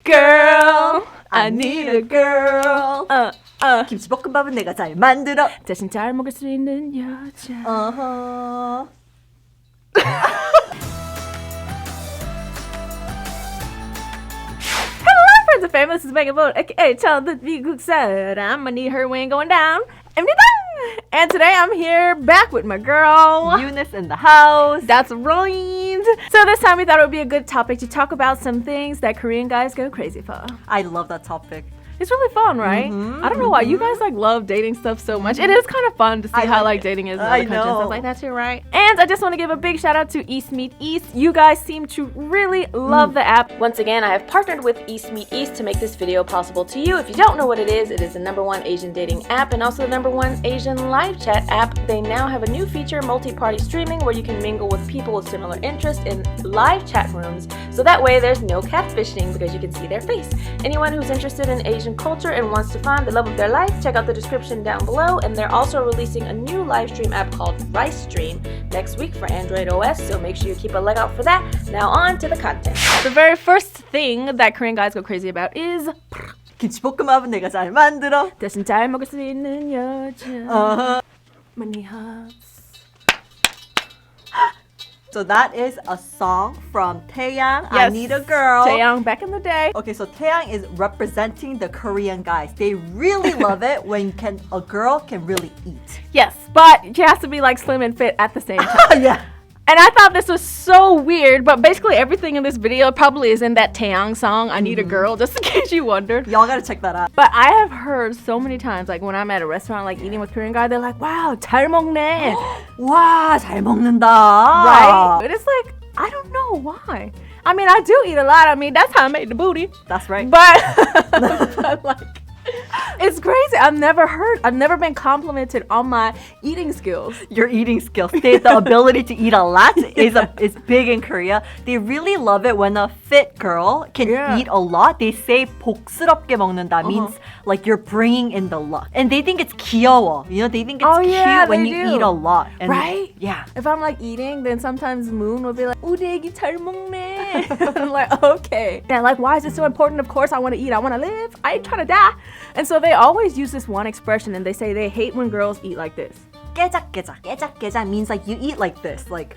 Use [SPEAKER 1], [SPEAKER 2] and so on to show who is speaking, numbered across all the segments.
[SPEAKER 1] girl. I need a girl.
[SPEAKER 2] 김치볶음밥은 내가 잘 만들어.
[SPEAKER 1] 대신 잘 먹을 수 있는 여자.
[SPEAKER 2] 어허.
[SPEAKER 1] Friends and family, this is Megan Bolt, aka Tell the 미국 사람. I need her when going down. And today I'm here back with my girl
[SPEAKER 2] Eunice in the house.
[SPEAKER 1] That's right. So this time we thought it would be a good topic to talk about some things that Korean guys go crazy for.
[SPEAKER 2] I love that topic.
[SPEAKER 1] It's really fun, right? I don't know why you guys love dating stuff so much. It is kind of fun to see how dating is in other countries and stuff like that too, right? And I just want to give a big shout out to East Meet East. You guys seem to really love the app. Once again, I have partnered with East Meet East to make this video possible to you. If you don't know what it is the #1 Asian dating app and also the #1 Asian live chat app. They now have a new feature, multi-party streaming, where you can mingle with people with similar interests in live chat rooms. So that way there's no catfishing because you can see their face. Anyone who's interested in Asian culture and wants to find the love of their life, check out the description down below. And they're also releasing a new live stream app called Rice Stream next week for Android OS, so make sure you keep a lookout for that. Now on to the content. The very first thing that Korean guys go crazy about is
[SPEAKER 2] 김치볶음밥은 내가 잘 만들어.
[SPEAKER 1] 대신 잘 먹을 수 있는 여자. Money hugs.
[SPEAKER 2] So that is a song from Taeyang,
[SPEAKER 1] Yes.
[SPEAKER 2] I Need a Girl.
[SPEAKER 1] Taeyang back in the day.
[SPEAKER 2] Okay, so Taeyang is representing the Korean guys. They really love it when a girl can really eat.
[SPEAKER 1] Yes, but she has to be like slim and fit at the same time.
[SPEAKER 2] Yeah.
[SPEAKER 1] And I thought this was so weird, but basically everything in this video probably is in that Taeyang song, I Need a Girl, just in case you wondered.
[SPEAKER 2] Y'all gotta check that out.
[SPEAKER 1] But I have heard so many times, like when I'm at a restaurant, like eating with Korean guy, they're like, wow, 잘 먹네.
[SPEAKER 2] 와, 잘 먹는다.
[SPEAKER 1] Right? But it's like, I don't know why. I mean, I do eat a lot. I mean, that's how I made the booty.
[SPEAKER 2] That's right.
[SPEAKER 1] But like, it's crazy. I've never been complimented on my eating skills.
[SPEAKER 2] Your eating skills. The ability to eat a lot is big in Korea. They really love it when a fit girl can eat a lot. They say 복스럽게 먹는다 means like you're bringing in the luck. And they think it's 귀여워. You know, they think it's cute when you eat a lot. And
[SPEAKER 1] right?
[SPEAKER 2] Yeah.
[SPEAKER 1] If I'm like eating, then sometimes Moon will be like, 우리 애기 잘 먹네. I'm like, okay. And like, why is it so important? Of course I want to eat. I want to live. I ain't trying to die. And so they always use this one expression and they say they hate when girls eat like this.
[SPEAKER 2] 깨작깨작. 깨작깨작 means like you eat like this. Like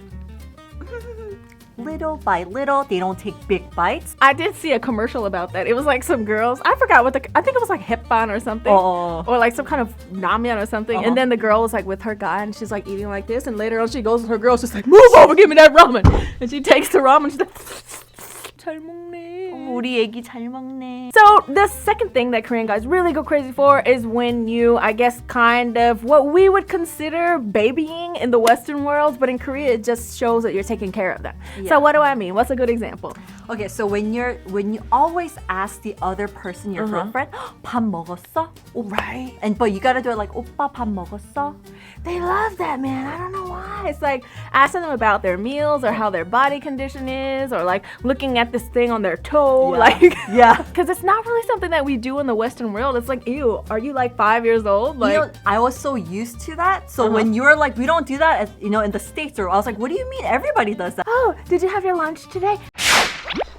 [SPEAKER 2] little by little. They don't take big bites.
[SPEAKER 1] I did see a commercial about that. It was like some girls. I forgot I think it was like Hepban or something. Or like some kind of ramyeon or something. And then the girl was like with her guy and she's like eating like this. And later on she goes with her girl. She's like, move over, give me that ramen. And she takes the ramen. She's like, 잘 먹네.
[SPEAKER 2] 우리 애기 잘 먹네.
[SPEAKER 1] So the second thing that Korean guys really go crazy for is when you, I guess, kind of what we would consider babying in the Western world, but in Korea it just shows that you're taking care of them.
[SPEAKER 2] Yeah.
[SPEAKER 1] So what do I mean? What's a good example?
[SPEAKER 2] Okay, so when you always ask the other person, your girlfriend, 밥 먹었어?
[SPEAKER 1] Right.
[SPEAKER 2] But you gotta do it like 오빠 밥 먹었어?
[SPEAKER 1] They love that, man. I don't know why. It's like asking them about their meals or how their body condition is, or like looking at this thing on their toe. Because it's not really something that we do in the Western world. It's like, ew, are you like 5 years old? Like,
[SPEAKER 2] you know, I was so used to that. So when you were like, we don't do that, in the States, or I was like, what do you mean? Everybody does that.
[SPEAKER 1] Oh, did you have your lunch today?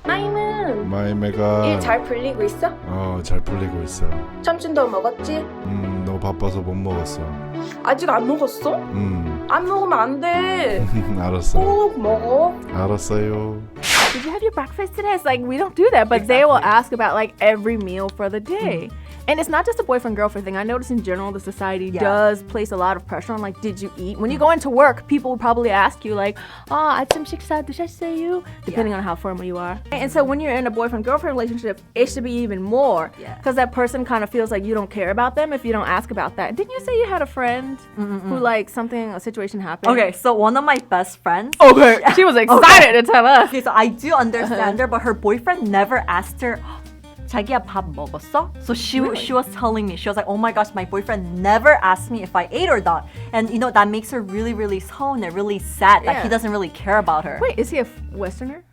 [SPEAKER 1] 마이는
[SPEAKER 3] 마이매가
[SPEAKER 1] 일 잘 풀리고 있어?
[SPEAKER 3] 잘 풀리고 있어.
[SPEAKER 1] 점심도 먹었지?
[SPEAKER 3] 너 바빠서 못 먹었어.
[SPEAKER 1] 아직 안 먹었어? 안 먹으면 안 돼.
[SPEAKER 3] 알았어.
[SPEAKER 1] 꼭 먹어.
[SPEAKER 3] 알았어요.
[SPEAKER 1] Did you have your breakfast today? It's like, we don't do that, but they will ask about like every meal for the day. And it's not just a boyfriend-girlfriend thing. I notice in general the society does place a lot of pressure on like, did you eat? When you go into work, people will probably ask you like, 아침 식사 드셨어요? Depending on how formal you are. And so when you're in a boyfriend-girlfriend relationship, it should be even more. Because that person kind of feels like you don't care about them if you don't ask about that. Didn't you say you had a friend who like a situation happened?
[SPEAKER 2] Okay, so one of my best friends.
[SPEAKER 1] Okay, she was excited to tell us.
[SPEAKER 2] Okay, so I do understand her, but her boyfriend never asked her, 자기야 밥 먹었어? So she was telling me, she was like, oh my gosh, my boyfriend never asked me if I ate or not. And you know, that makes her really, really stoned and really sad that he doesn't really care about her.
[SPEAKER 1] Wait, is he a Westerner?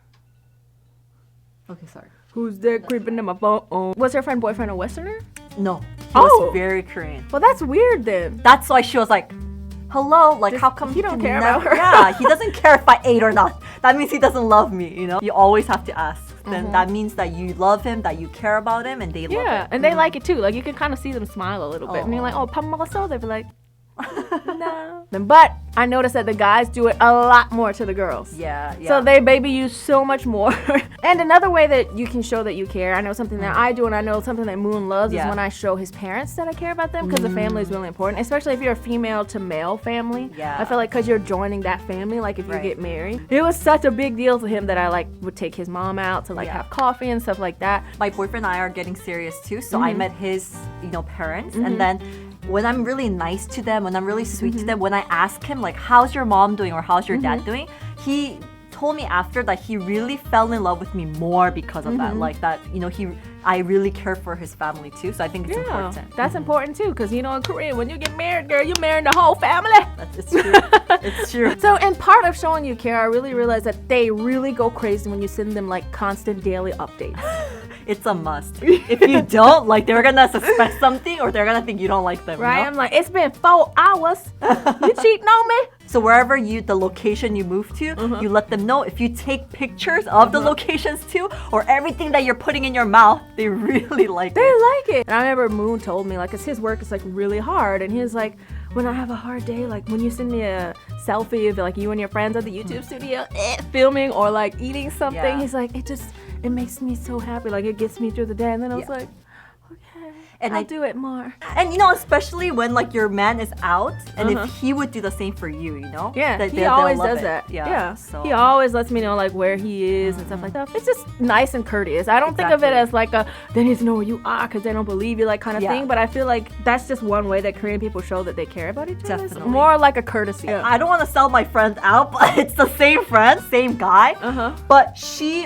[SPEAKER 2] Okay, sorry.
[SPEAKER 1] Who's there creeping in my phone? Was her friend boyfriend a Westerner?
[SPEAKER 2] No, he was very Korean.
[SPEAKER 1] Well, that's weird then.
[SPEAKER 2] That's why she was like, hello, like how come
[SPEAKER 1] he don't care about her?
[SPEAKER 2] Yeah, he doesn't care if I ate or not. That means he doesn't love me, you know? You always have to ask. then that means that you love him, that you care about him, and they love it.
[SPEAKER 1] Yeah, and they like it too. Like you can kind of see them smile a little bit. And you're like, oh, 밥 먹었어? They'd be like, no. But I noticed that the guys do it a lot more to the girls.
[SPEAKER 2] Yeah.
[SPEAKER 1] So they baby you so much more. And another way that you can show that you care, I know something that I do, and I know something that Moon loves is when I show his parents that I care about them, because the family is really important, especially if you're a female to male family. I feel like because you're joining that family, like if you get married. It was such a big deal to him that I like would take his mom out to like have coffee and stuff like that.
[SPEAKER 2] My boyfriend and I are getting serious too, so I met his, parents, and then when I'm really nice to them, when I'm really sweet to them, when I ask him like, how's your mom doing or how's your dad doing, he told me after that he really fell in love with me more because of that. Like that, I really care for his family too, so I think it's important.
[SPEAKER 1] That's important too, because in Korea, when you get married, girl, you're marrying the whole family.
[SPEAKER 2] It's true. It's true.
[SPEAKER 1] So, in part of showing you care, I really realized that they really go crazy when you send them like constant daily updates.
[SPEAKER 2] It's a must. If you don't, like, they're gonna suspect something or they're gonna think you don't like them.
[SPEAKER 1] Right?
[SPEAKER 2] You know?
[SPEAKER 1] I'm like, it's been 4 hours. You cheating on me?
[SPEAKER 2] So wherever the location you move to, you let them know. If you take pictures of the locations too, or everything that you're putting in your mouth, they really like it.
[SPEAKER 1] They like it. And I remember Moon told me, like, 'cause his work is like really hard, and he's like, when I have a hard day, like when you send me a selfie of like you and your friends at the YouTube studio filming or like eating something, he's like, it makes me so happy. Like it gets me through the day. And then I was like, okay, and I'll do it more.
[SPEAKER 2] And especially when like your man is out, and if he would do the same for you,
[SPEAKER 1] Yeah, he always does that.
[SPEAKER 2] Yeah.
[SPEAKER 1] So. He always lets me know like where he is and stuff like that. It's just nice and courteous. I don't think of it as like they need to know where you are because they don't believe you, like kind of thing. But I feel like that's just one way that Korean people show that they care about each other.
[SPEAKER 2] Definitely.
[SPEAKER 1] More like a courtesy.
[SPEAKER 2] Yeah. I don't want to sell my friend out, but it's the same friend, same guy. But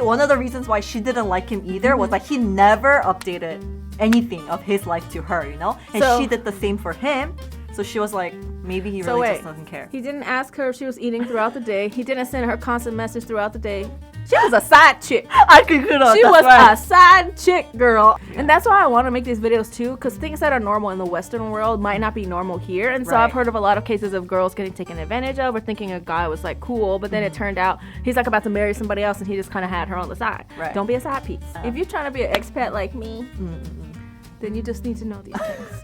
[SPEAKER 2] one of the reasons why she didn't like him either was that he never updated anything of his life to her, and she did the same for him. So she was like, maybe he really just doesn't care.
[SPEAKER 1] He didn't ask her if she was eating throughout the day. He didn't send her constant message throughout the day. She was a side chick. She was a side chick, girl. And that's why I want to make these videos too, because things that are normal in the Western world might not be normal here. And so I've heard of a lot of cases of girls getting taken advantage of or thinking a guy was like cool, but then it turned out he's like about to marry somebody else and he just kind of had her on the side. Don't be a side piece. If you're trying to be an expat like me, then you just need to know these things.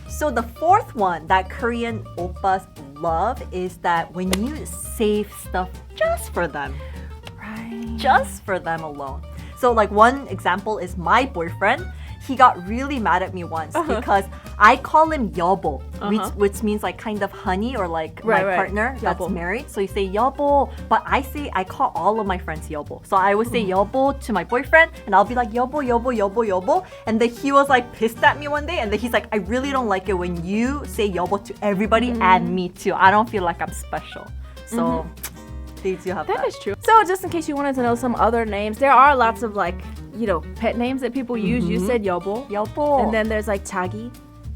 [SPEAKER 2] So the fourth one that Korean oppas love is that when you save stuff just for them. Just for them alone. So like one example is my boyfriend. He got really mad at me once because I call him 여보, which means like kind of honey or like my partner that's married. So you say 여보, but I call all of my friends 여보. So I would say 여보 to my boyfriend and I'll be like 여보, 여보, 여보, 여보. And then he was like pissed at me one day and then he's like, I really don't like it when you say 여보 to everybody and me too. I don't feel like I'm special. So they do have that.
[SPEAKER 1] That is true. So just in case you wanted to know some other names, there are lots of like, pet names that people use. You said 여보. And then there's like 자기,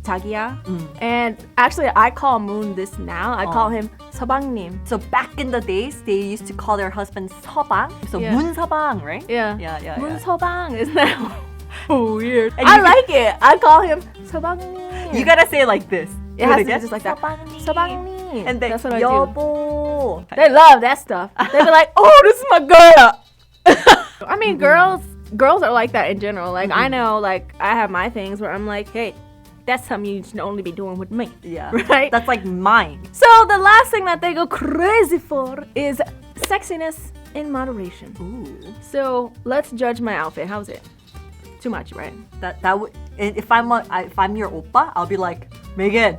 [SPEAKER 1] 자기야. And actually, I call Moon this now. I call him 서방님.
[SPEAKER 2] So back in the days, they used to call their husbands 서방. So 문서방, right?
[SPEAKER 1] Yeah. 문서방. Isn't that
[SPEAKER 2] weird?
[SPEAKER 1] I like it. I call him 서방님.
[SPEAKER 2] You gotta say it like this.
[SPEAKER 1] It has to be just like that.
[SPEAKER 2] 서방님.
[SPEAKER 1] 서방님.
[SPEAKER 2] And then
[SPEAKER 1] that's what
[SPEAKER 2] 여보.
[SPEAKER 1] I do. They love that stuff. They be like, oh, this is my girl. I mean, girls are like that in general. Like, I know, like, I have my things where I'm like, hey, that's something you should only be doing with me.
[SPEAKER 2] Yeah.
[SPEAKER 1] Right?
[SPEAKER 2] That's like mine.
[SPEAKER 1] So the last thing that they go crazy for is sexiness in moderation.
[SPEAKER 2] Ooh.
[SPEAKER 1] So let's judge my outfit. How's it? Too much, right?
[SPEAKER 2] That would, if I'm your oppa, I'll be like, Megan,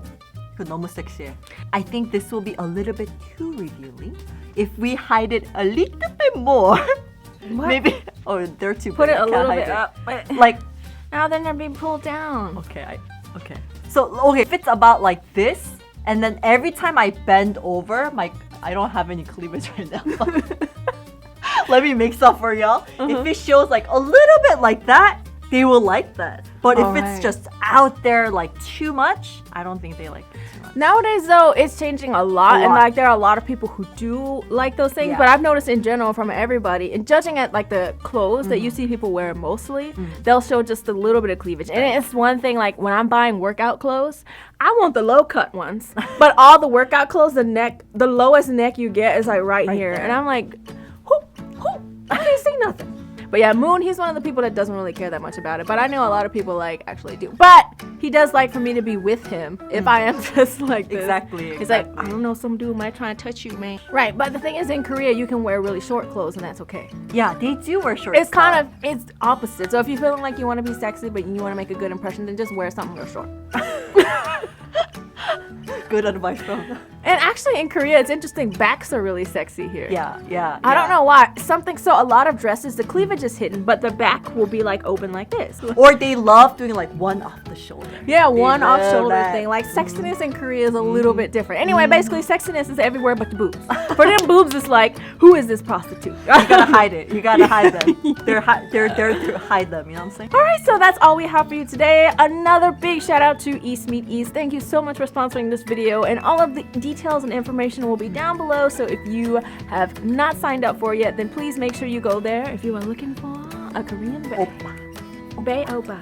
[SPEAKER 2] 이거 너무 섹시해. I think this will be a little bit too revealing. If we hide it a little bit more,
[SPEAKER 1] what?
[SPEAKER 2] maybe. Oh, they're too.
[SPEAKER 1] Put
[SPEAKER 2] big.
[SPEAKER 1] it a little bit up.
[SPEAKER 2] Like,
[SPEAKER 1] now then they're being pulled down.
[SPEAKER 2] Okay. So if it's about like this, and then every time I bend over, I don't have any cleavage right now. Let me make some for y'all. If it shows like a little bit like that, they will like that. But if it's just out there like too much, I don't think they like it too much.
[SPEAKER 1] Nowadays though, it's changing a lot. And like there are a lot of people who do like those things, but I've noticed in general from everybody, and judging at like the clothes that you see people wear mostly, they'll show just a little bit of cleavage. And it's one thing, like when I'm buying workout clothes, I want the low cut ones. But all the workout clothes, the lowest neck you get is like right here.
[SPEAKER 2] there.
[SPEAKER 1] And I'm like, I can't see nothing. But yeah, Moon, he's one of the people that doesn't really care that much about it. But I know a lot of people like actually do. But he does like for me to be with him if I am just like this.
[SPEAKER 2] Exactly.
[SPEAKER 1] He's like, I don't know, some dude might try and touch you, man. Right, but the thing is, in Korea, you can wear really short clothes and that's okay.
[SPEAKER 2] Yeah, they do wear short.
[SPEAKER 1] It's kind of, it's opposite. So if you're feeling like you want to be sexy but you want to make a good impression, then just wear something real short.
[SPEAKER 2] Good advice from.
[SPEAKER 1] And actually in Korea, it's interesting, backs are really sexy here.
[SPEAKER 2] Yeah.
[SPEAKER 1] I don't know why. So a lot of dresses, the cleavage is hidden, but the back will be like open like this.
[SPEAKER 2] Or they love doing like one off the shoulder.
[SPEAKER 1] Yeah, one off
[SPEAKER 2] love
[SPEAKER 1] shoulder
[SPEAKER 2] that.
[SPEAKER 1] thing. Like sexiness in Korea is a little bit different. Anyway, basically sexiness is everywhere but the boobs. For them boobs, it's like, who is this prostitute?
[SPEAKER 2] You gotta hide it. You gotta hide them. They're there to hide them. You know what I'm saying?
[SPEAKER 1] All right, so that's all we have for you today. Another big shout out to East Meet East. Thank you so much for sponsoring this video, and all of the details and information will be down below. So if you have not signed up for it yet, then please make sure you go there if you are looking for a Korean bae. Bae Opa.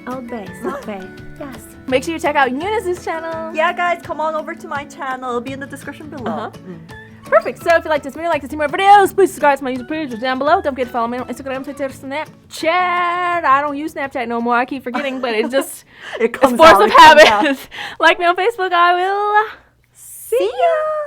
[SPEAKER 1] Old bae, salt bae. Yes. Make sure you check out Eunice's channel.
[SPEAKER 2] Yeah, guys, come on over to my channel. It'll be in the description below.
[SPEAKER 1] Perfect. So if you like this video, like to see more videos, please subscribe to my YouTube page down below. Don't forget to follow me on Instagram, Twitter, Snapchat. I don't use Snapchat no more. I keep forgetting, but it just
[SPEAKER 2] It comes
[SPEAKER 1] it's force
[SPEAKER 2] out,
[SPEAKER 1] of
[SPEAKER 2] it comes
[SPEAKER 1] habit. Like me on Facebook. I will
[SPEAKER 2] See ya!